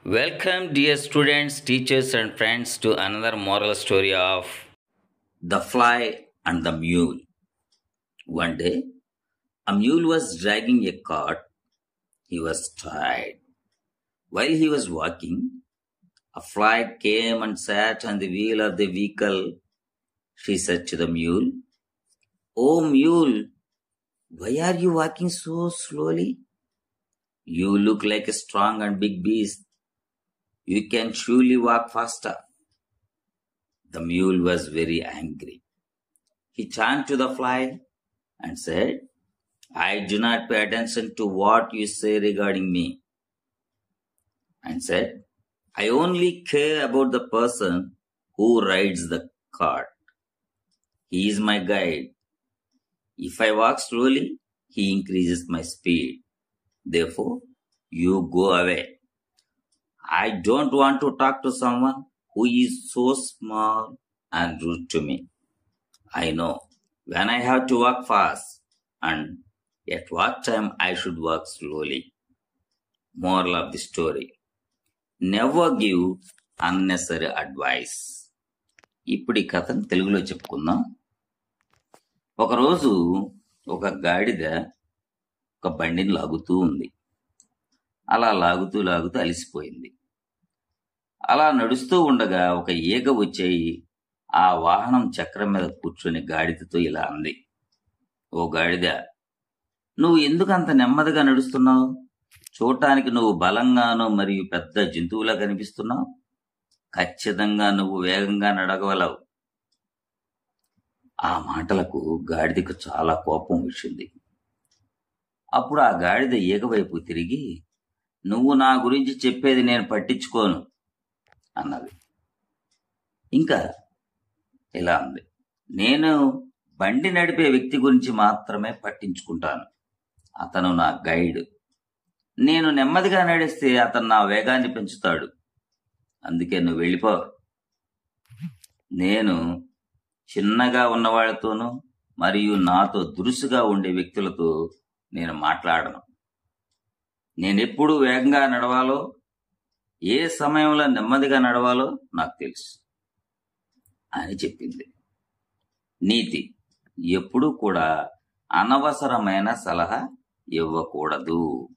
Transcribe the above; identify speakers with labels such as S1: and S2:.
S1: Welcome, dear students, teachers, and friends, to another moral story of The Fly and the Mule. One day, a mule was dragging a cart. He was tired. While he was walking, a fly came and sat on the wheel of the vehicle. She said to the mule, "Oh, mule, why are you walking so slowly? You look like a strong and big beast. You can surely walk faster." The mule was very angry. He turned to the fly and said, "I do not pay attention to what you say regarding me," and said, "I only care about the person who rides the cart. He is my guide. If I walk slowly, he increases my speed. Therefore, you go away. I don't want to talk to someone who is so small and rude to me. I know when I have to walk fast and at what time I should walk slowly." Moral of the story: never give unnecessary advice. ఇప్పుడు ఈ కథను తెలుగులో చెప్పుకుందాం. ఒకరోజు ఒక గాడిద ఒక బండిని లాగుతూ ఉంది. అలా లాగుతూ లాగుతూ అలసిపోయింది. అలా నడుస్తూ ఉండగా ఒక ఈగ వచ్చేయి ఆ వాహనం చక్రం మీద కూర్చొని గాడిదతో ఇలా అంది, "ఓ గాడిద, నువ్వు ఎందుకు అంత నెమ్మదిగా నడుస్తున్నావు? చూడటానికి నువ్వు బలంగానూ మరియు పెద్ద జంతువులా కనిపిస్తున్నావు. ఖచ్చితంగా నువ్వు వేగంగా నడగగలవు." ఆ మాటలకు గాడిదకు చాలా కోపం వచ్చింది. అప్పుడు ఆ గాడిద ఈగ వైపు తిరిగి, "నువ్వు నా గురించి చెప్పేది నేను పట్టించుకోను" అన్నది. ఇంకా ఇలా అంది, "నేను బండి నడిపే వ్యక్తి గురించి మాత్రమే పట్టించుకుంటాను. అతను నా గైడ్. నేను నెమ్మదిగా నడిస్తే అతను నా వేగాన్ని పెంచుతాడు. అందుకే నువ్వు వెళ్ళిపో. నేను చిన్నగా ఉన్నవాళ్లతోనూ మరియు నాతో దురుసుగా ఉండే వ్యక్తులతో నేను మాట్లాడను. నేనెప్పుడు వేగంగా నడవాలో, ఏ సమయంలో నెమ్మదిగా నడవాలో నాకు తెలుసు" అని చెప్పింది. నీతి: ఎప్పుడూ కూడా అనవసరమైన సలహా ఇవ్వకూడదు.